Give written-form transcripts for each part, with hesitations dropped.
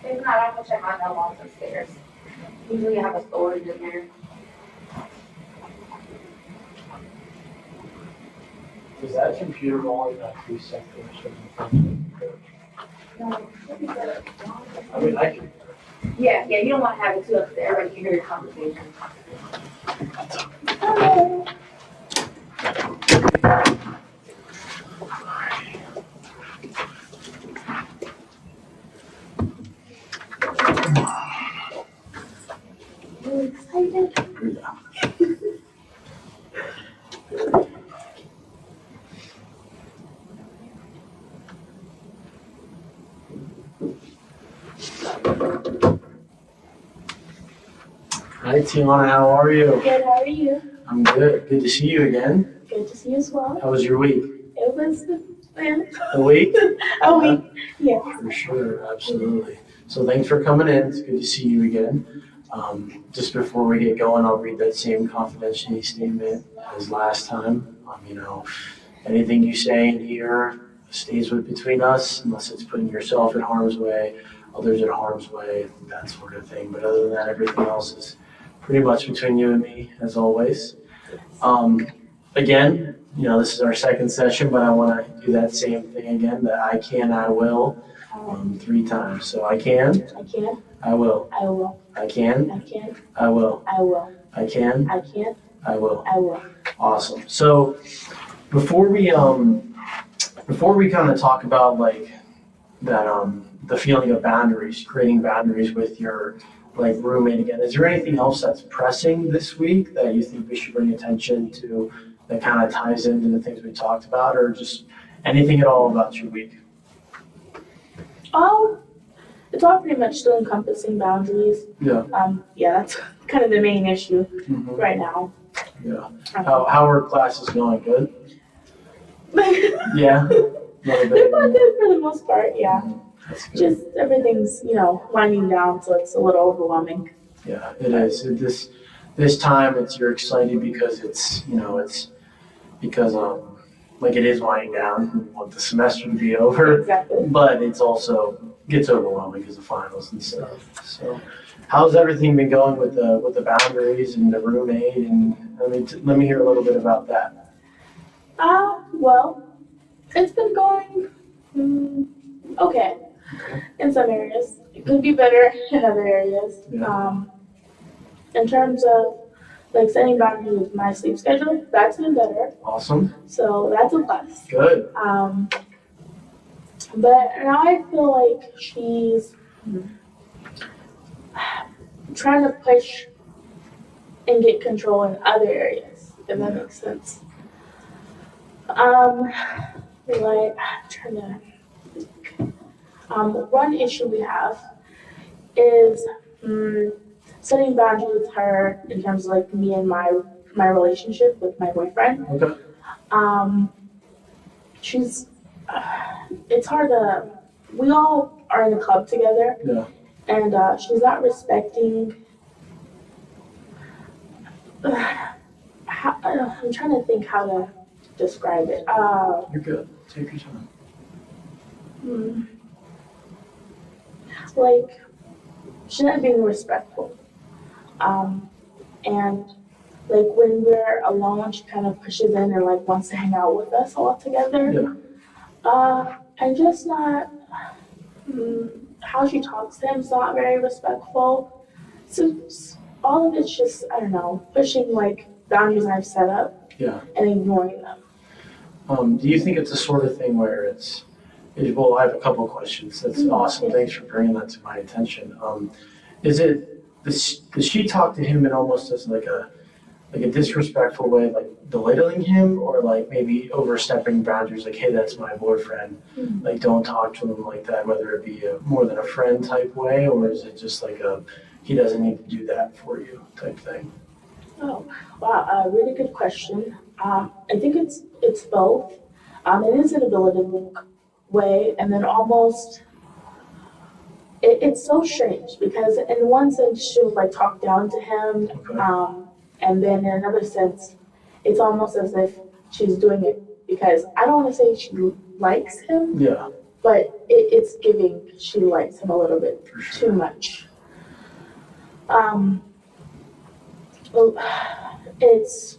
If not, I'm gonna check my mailbox upstairs. Usually I have a storage in there. Does that computer only have 3 seconds? No, should be better. I mean, I can. Yeah, you don't wanna have it too upstairs, everybody can hear your conversation. Really excited. Yeah. Hi, Tiana, how are you? Good, how are you? I'm good. Good to see you again. Good to see you as well. How was your week? It was, A week? a week, yeah. For sure, absolutely. So thanks for coming in. It's good to see you again. Just before we get going, I'll read that same confidentiality statement as last time. Anything you say in here stays between us unless it's putting yourself in harm's way, others in harm's way, that sort of thing. But other than that, everything else is pretty much between you and me, as always. Again, this is our second session, but I want to do that same thing again, that I can, I will, 3 times. So I can, I can, I will, I will, I can, I can, I will, I will, I can, I can, I will. I will. Awesome. So before we kind of talk about like that the feeling of boundaries, creating boundaries with your like roommate again, is there anything else that's pressing this week that you think we should bring attention to that kind of ties into the things we talked about, or just anything at all about your week? It's all pretty much still encompassing boundaries. Yeah. Yeah, that's kind of the main issue Mhm. right now. Yeah. How are classes going? Good? Yeah? They're going good for the most part, yeah. That's good. Just everything's, winding down, so it's a little overwhelming. Yeah, it is. This time you're excited because it's because like it is winding down. We want the semester to be over, Exactly. but it's also gets overwhelming because of finals and stuff. So, how's everything been going with the boundaries and the roommate? And let me hear a little bit about that. Well, it's been going okay in some areas. It could be better in other areas. Yeah. In terms of like setting boundaries with my sleep schedule, that's been better. Awesome. So that's a plus. Good. But now I feel like she's trying to push and get control in other areas, if that makes sense. Like I'm trying to think. One issue we have is setting boundaries with her in terms of like me and my relationship with my boyfriend. Okay. She's it's hard to, we all are in a club together. Yeah. And she's not respecting I'm trying to think how to describe it. You're good. Take your time. Like she's not being respectful. And like when we're alone, she kind of pushes in and like wants to hang out with us all together. Yeah. And just not how she talks to him is not very respectful. So all of it's just, I don't know, pushing like boundaries I've set up. Yeah. And ignoring them. Do you think it's the sort of thing where well, I have a couple of questions. That's awesome. Yeah. Thanks for bringing that to my attention. Does she talk to him in almost as like a disrespectful way, like belittling him, or like maybe overstepping boundaries, like, hey, that's my boyfriend, like don't talk to him like that, whether it be more than a friend type way, or is it just like he doesn't need to do that for you type thing? Oh, wow, really good question. I think it's both. It is in a belittling way, and then almost it's so strange because in one sense she would like talk down to him, Okay. and then in another sense, it's almost as if she's doing it because I don't want to say she likes him, Yeah. but it's giving she likes him a little bit For sure. too much. Well, it's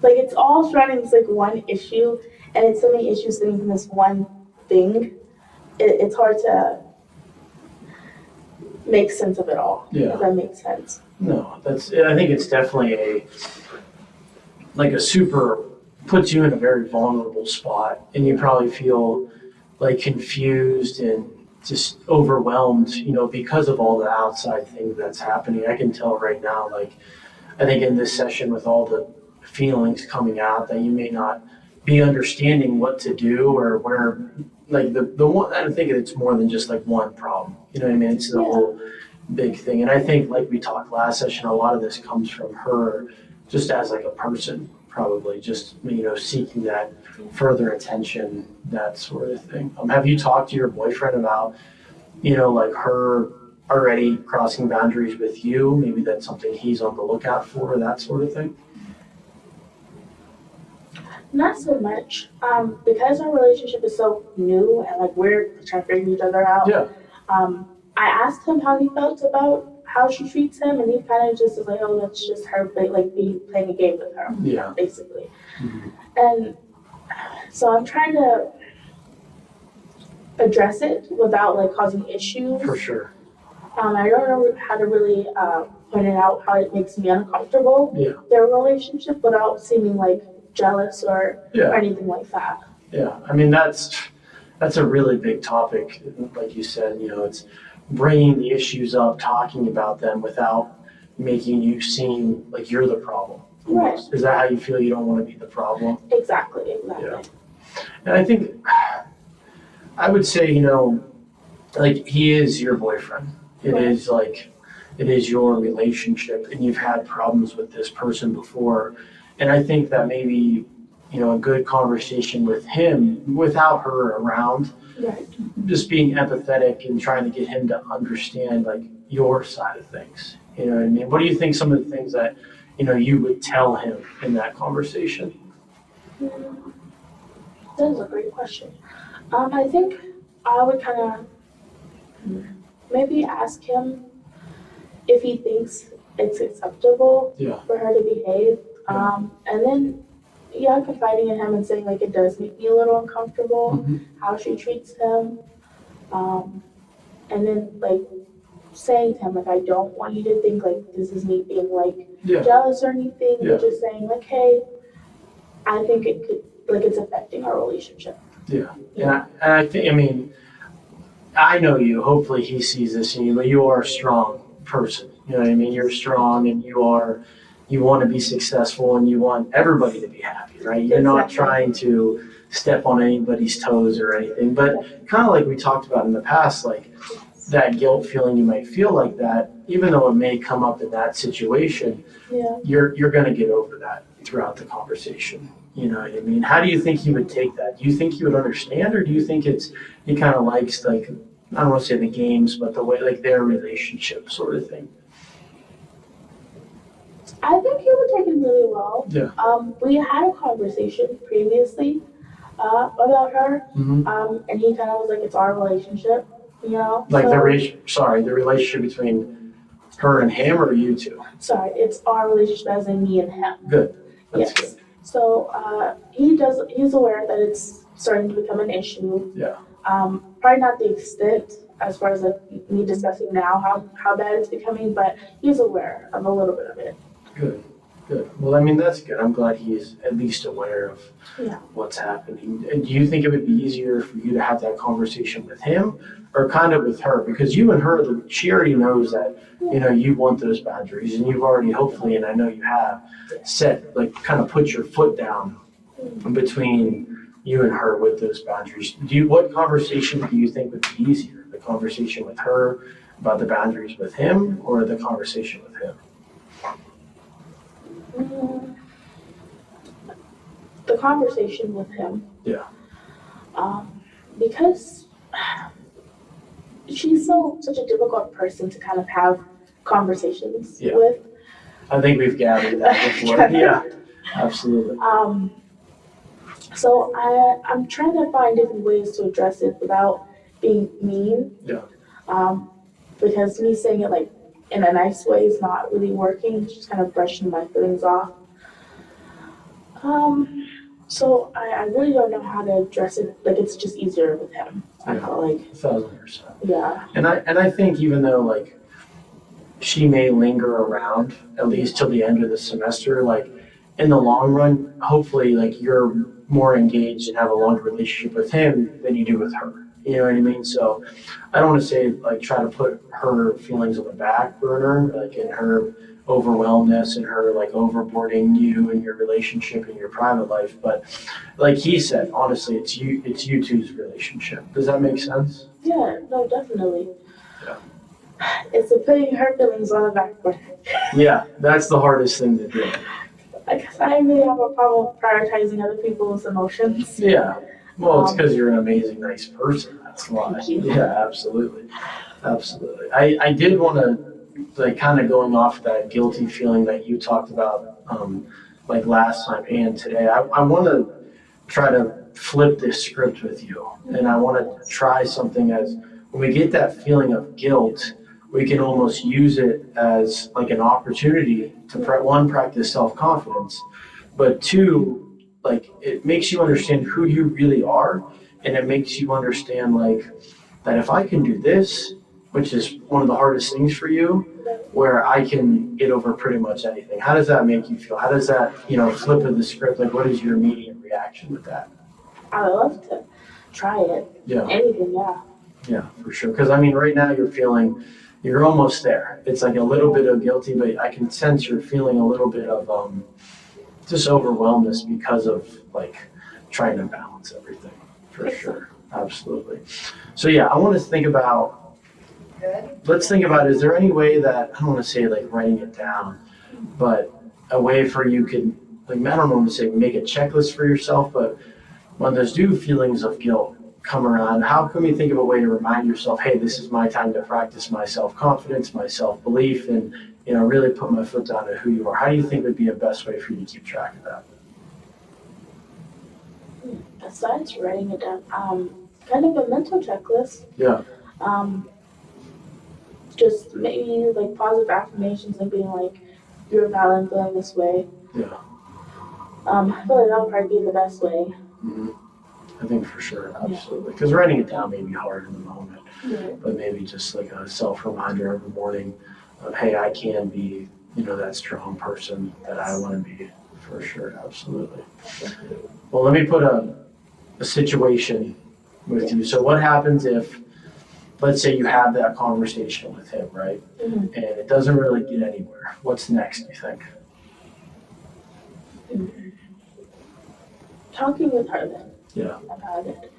like it's all surrounding this like one issue, and it's so many issues stemming from this one thing. It's hard to make sense of it all. Yeah. If that makes sense. No, I think it's definitely a super, puts you in a very vulnerable spot, and you probably feel like confused and just overwhelmed, because of all the outside things that's happening. I can tell right now, I think in this session with all the feelings coming out that you may not be understanding what to do or where, the one, I think it's more than just one problem. You know what I mean? It's the whole big thing. And I think, like we talked last session, a lot of this comes from her just as a person, probably just, seeking that further attention, that sort of thing. Have you talked to your boyfriend about, her already crossing boundaries with you? Maybe that's something he's on the lookout for, that sort of thing? Not so much. Because our relationship is so new and we're trying to figure each other out. Yeah. I asked him how he felt about how she treats him, and he kind of just was like, "Oh, that's just her, playing a game with her." Yeah. Basically. Mm-hmm. And so I'm trying to address it without causing issues. For sure. I don't know how to really point it out how it makes me uncomfortable. Yeah. Their relationship without seeming jealous or anything like that. Yeah. I mean, that's a really big topic. Like you said, it's bringing the issues up, talking about them without making you seem like you're the problem. Right. Is that how you feel? You don't want to be the problem? Exactly. Yeah. And I think, I would say, he is your boyfriend. It is your relationship, and you've had problems with this person before. And I think that maybe, a good conversation with him without her around, Right. just being empathetic and trying to get him to understand your side of things. You know what I mean? What do you think some of the things that, you would tell him in that conversation? That is a great question. I think I would kind of maybe ask him if he thinks it's acceptable for her to behave. And then, confiding in him and saying it does make me a little uncomfortable how she treats him. And then saying to him I don't want you to think this is me being jealous or anything, but just saying hey, I think it could it's affecting our relationship. Yeah. And I think, I know you, hopefully he sees this in you, but you are a strong person. You know what I mean? You're strong, and you want to be successful, and you want everybody to be happy, right? You're not trying to step on anybody's toes or anything, but kind of like we talked about in the past, that guilt feeling you might feel like that, even though it may come up in that situation, you're going to get over that throughout the conversation. You know what I mean? How do you think he would take that? Do you think he would understand, or do you think he kind of likes I don't want to say the games, but the way their relationship sort of thing? I think he would take it really well. Yeah. We had a conversation previously about her, and he kind of was it's our relationship, the relationship between her and him, or you two? Sorry, it's our relationship as in me and him. Good. That's good. So he's aware that it's starting to become an issue. Yeah. Probably not the extent as far as me discussing now how bad it's becoming, but he's aware of a little bit of it. Good. Well, that's good. I'm glad he's at least aware of what's happening. And do you think it would be easier for you to have that conversation with him, or kind of with her? Because you and her, she already knows that, you want those boundaries, and you've already, hopefully, and I know you have, set, kind of put your foot down between you and her with those boundaries. What conversation do you think would be easier? The conversation with her about the boundaries with him, or the conversation with him? The conversation with him. Yeah. Because she's such a difficult person to kind of have conversations with. I think we've gathered that before. Yeah, absolutely. So I'm trying to find different ways to address it without being mean. Yeah. Um, because me saying it like in a nice way is not really working. It's just kind of brushing my feelings off. Um, so I really don't know how to address it. Like it's just easier with him. I Yeah. feel like 1,000%. yeah. And I think even though like she may linger around at least till the end of the semester, like in the long run, hopefully like you're more engaged and have a longer relationship with him than you do with her. You know what I mean? So I don't want to say like try to put her feelings on the back burner, like in her overwhelmness and her like overboarding you and your relationship and your private life. But like he said, honestly, it's you two's relationship. Does that make sense? Yeah, no, definitely. Yeah. It's putting her feelings on the back burner. Yeah, that's the hardest thing to do. Because I really have a problem prioritizing other people's emotions. Yeah. Well, it's because you're an amazing, nice person. That's why. Thank you. Yeah, absolutely. Absolutely. I did want to, like, kind of going off that guilty feeling that you talked about, like last time and today. I want to try to flip this script with you. And I want to try something as when we get that feeling of guilt, we can almost use it as like an opportunity to one, practice self-confidence, but two, like it makes you understand who you really are, and it makes you understand like that if I can do this, which is one of the hardest things for you, where I can get over pretty much anything. How does that make you feel? How does that, flip of the script? Like, what is your immediate reaction with that? I would love to try it. Yeah, Anything, yeah. yeah, for sure. Because I mean, right now you're almost there. It's like a little bit of guilty, but I can sense you're feeling a little bit of just overwhelmness because of like trying to balance everything. For sure, absolutely. So yeah, I want to think about. Let's think about, is there any way that, I don't want to say like writing it down, but a way for you could, like, I don't want to say make a checklist for yourself, but when those new feelings of guilt come around, how can we think of a way to remind yourself, hey, this is my time to practice my self-confidence, my self-belief, and, really put my foot down to who you are? How do you think would be a best way for you to keep track of that? Besides writing it down, kind of a mental checklist. Yeah. Just maybe like positive affirmations and being like, you're valid and feeling this way. Yeah. I feel like that would probably be the best way. Mm-hmm. I think for sure, absolutely. Because writing it down may be hard in the moment, but maybe just like a self-reminder every morning of, hey, I can be, that strong person that I want to be. For sure, absolutely. Well, let me put a situation with you. So what happens if, let's say you have that conversation with him, right? Mm-hmm. And it doesn't really get anywhere. What's next, you think? Mm-hmm. Talking with her then. Yeah. About it.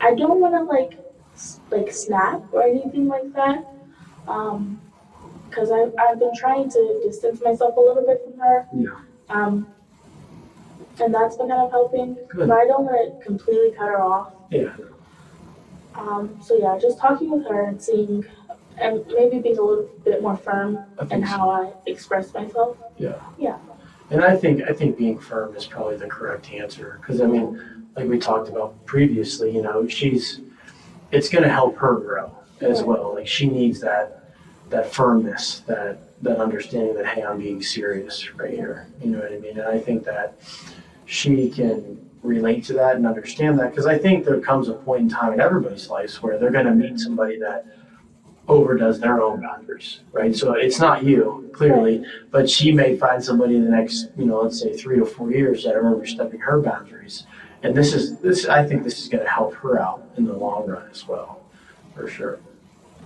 I don't want to like snap or anything like that. Because I've been trying to distance myself a little bit from her. Yeah. And that's been kind of helping. Good. But I don't want to completely cut her off. Yeah. So yeah, just talking with her and seeing, and maybe being a little bit more firm in how I express myself. Yeah. Yeah. And I think being firm is probably the correct answer, because I mean, like we talked about previously, it's going to help her grow as well. Like she needs that firmness, that understanding that, hey, I'm being serious right here. You know what I mean? And I think that she can relate to that and understand that, because I think there comes a point in time in everybody's lives where they're going to meet somebody that overdoes their own boundaries, right? So it's not you, clearly, but she may find somebody in the next, let's say 3 to 4 years that are overstepping her boundaries. And I think this is going to help her out in the long run as well, for sure.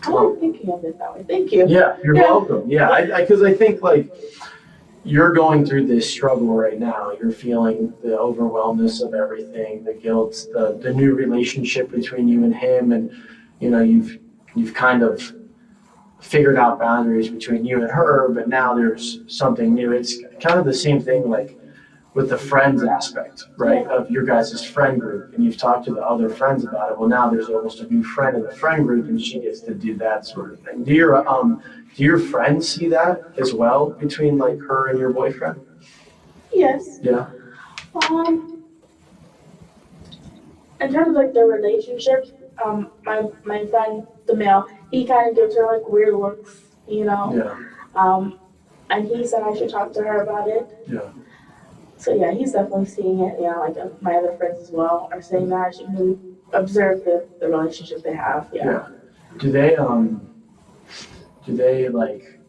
I like thinking of it that way. Thank you. Yeah, you're welcome. Yeah, because I think like you're going through this struggle right now. You're feeling the overwhelmness of everything, the guilt, the new relationship between you and him, and you've kind of figured out boundaries between you and her, but now there's something new. It's kind of the same thing like with the friends aspect, right, of your guys' friend group, and you've talked to the other friends about it. Well, now there's almost a new friend in the friend group, and she gets to do that sort of thing. Do your Do your friends see that as well between like her and your boyfriend? Yes. Yeah. In terms of like their relationship, my friend, the male, he kind of gives her like weird looks, you know. Yeah. And he said I should talk to her about it. Yeah. So yeah, he's definitely seeing it. Yeah, like my other friends as well are saying that I should really observe the relationship they have. Yeah. Yeah. Do they like,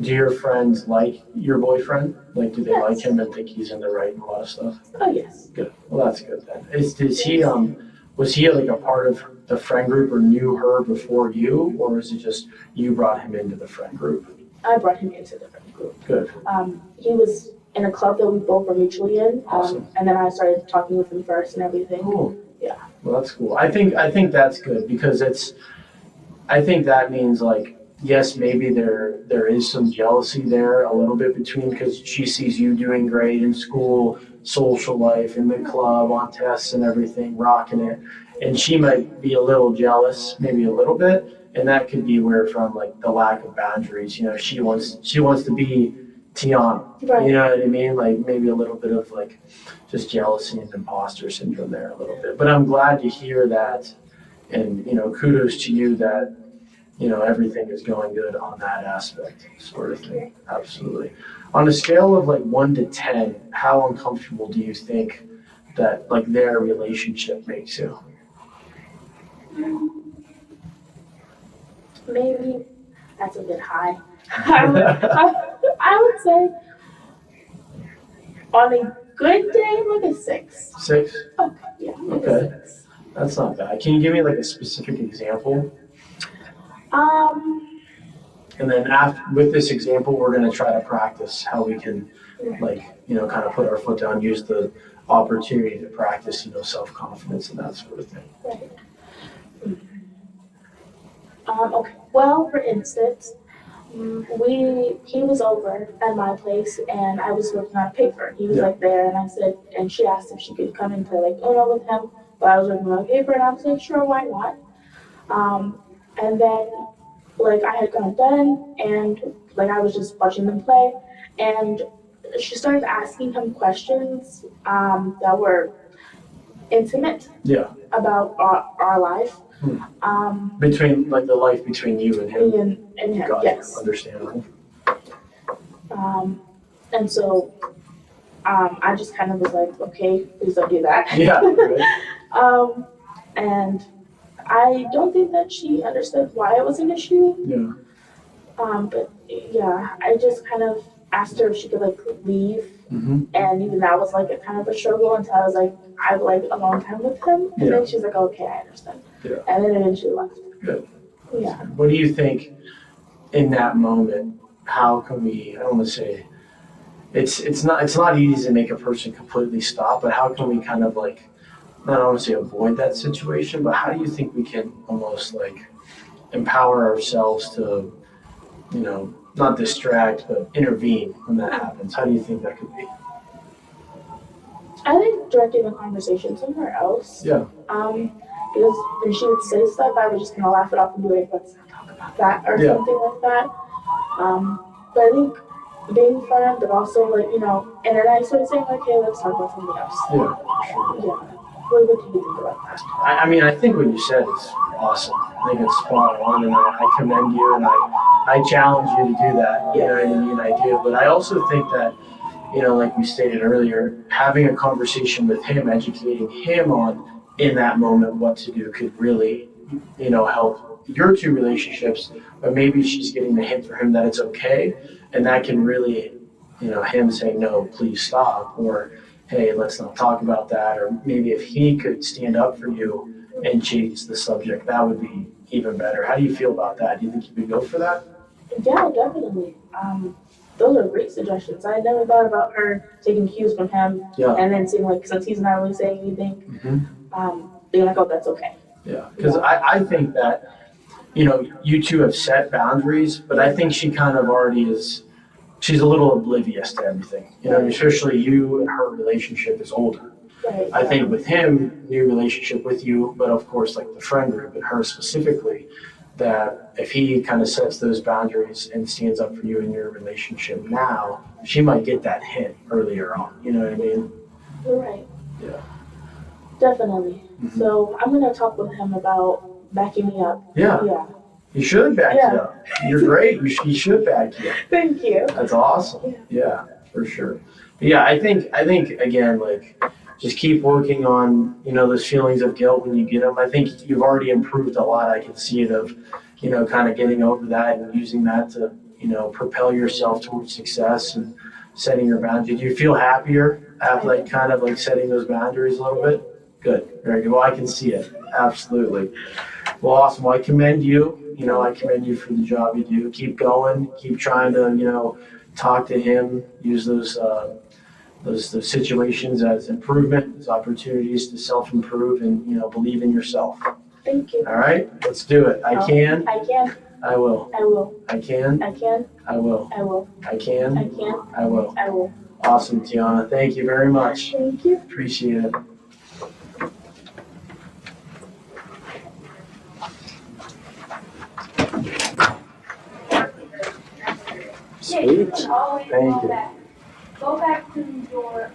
do your friends like your boyfriend? Like, do they like Yes. him and think he's in the right and a lot of stuff? Oh yes. Good. Well, that's good then. Is he was he like a part of the friend group or knew her before you, or is it just you brought him into the friend group? I brought him into the friend group. Good. He was in a club that we both were mutually in. Awesome. And then I started talking with him first and everything. Cool. Yeah. Well, that's cool. I think that's good because I think that means like, yes, maybe there is some jealousy there a little bit between because she sees you doing great in school, social life, in the club, on tests and everything, rocking it. And she might be a little jealous, maybe a little bit. And that could be where from like the lack of boundaries, you know, she wants to be Tiana. Right. You know what I mean? Like maybe a little bit of like just jealousy and imposter syndrome there a little bit. But I'm glad to hear that. And, you know, kudos to you that, you know, everything is going good on that aspect, sort of thing. Absolutely. On a scale of like 1 to 10, how uncomfortable do you think that like their relationship makes you? Maybe that's a bit high. I would say on a good day, like a 6. 6? Okay. Yeah. Like Okay. A 6. That's not bad. Can you give me like a specific example? And then after, with this example, we're going to try to practice how we can, like, you know, kind of put our foot down, use the opportunity to practice, you know, self-confidence and that sort of thing. Right. Okay. Well, for instance, he was over at my place and I was working on a paper. He was like there and I said, and she asked if she could come and play like Uno with him while I was working on a paper and I was like, sure, why not? And then like I had gotten done and like I was just watching them play and she started asking him questions that were intimate about our life. Between like the life between you and him. Me and him, Gotcha. yes. Understandable. And so I just kind of was like, okay, please don't do that. Yeah. Right. And I don't think that she understood why it was an issue. Yeah. But yeah, I just kind of asked her if she could like leave. Mm-hmm. And even that was like a kind of a struggle until I was like, I've like a long time with him. And then she's like, okay, I understand. Yeah. And then eventually left. Good. Yeah. What do you think in that moment? How can we, I don't want to say, it's not easy to make a person completely stop, but how can we kind of like, I don't want to say avoid that situation, but how do you think we can almost like empower ourselves to, you know, not distract, but intervene when that happens? How do you think that could be? I think directing the conversation somewhere else. Yeah. Because when she would say stuff, I would just kind of laugh it off and be like, let's not talk about that or something like that. But I think being firm, but also like, you know, and then I started saying like, hey, let's talk about something else. Yeah, sure. Yeah. What do you think about that? I mean, I think what you said is awesome. I think it's spot on, and I commend you, and I challenge you to do that. You know what I mean? I do. But I also think that, you know, like we stated earlier, having a conversation with him, educating him on, in that moment, what to do could really, you know, help your two relationships. But maybe she's getting the hint for him that it's okay, and that can really, you know, him saying, no, please stop, or hey, let's not talk about that. Or maybe if he could stand up for you and change the subject, that would be even better. How do you feel about that? Do you think you could go for that? Yeah, definitely. Those are great suggestions. I never thought about her taking cues from him and then seeing like, since he's not really saying anything, being like, oh, that's okay. Yeah, because I think that, you know, you two have set boundaries, but I think she kind of already is, she's a little oblivious to everything. You know, especially you and her relationship is older. Right. I think with him, new relationship with you, but of course, like the friend group and her specifically, that if he kind of sets those boundaries and stands up for you in your relationship now, she might get that hint earlier on. You know what I mean? You're right. Yeah. Definitely. Mhm. So I'm gonna talk with him about backing me up. Yeah. Yeah. You should back Yeah. you up. You're great. You should back you up. Thank you. That's awesome. Yeah, for sure. But yeah, I think again, like, just keep working on, those feelings of guilt when you get them. I think you've already improved a lot. I can see it of, kind of getting over that and using that to, propel yourself towards success and setting your boundaries. Do you feel happier after like kind of like setting those boundaries a little bit? Good. Very good. Well, I can see it. Absolutely. Well, awesome. Well, I commend you. I commend you for the job you do. Keep going. Keep trying to, talk to him. Use those situations as improvement, as opportunities to self-improve, and believe in yourself. Thank you. All right, let's do it. I can. I can. I will. I will. I can. I can. I will. I will. I can. I can. I will. I will. Awesome, Tiana. Thank you very much. Thank you. Appreciate it. Sweet. Thank you. Go back to your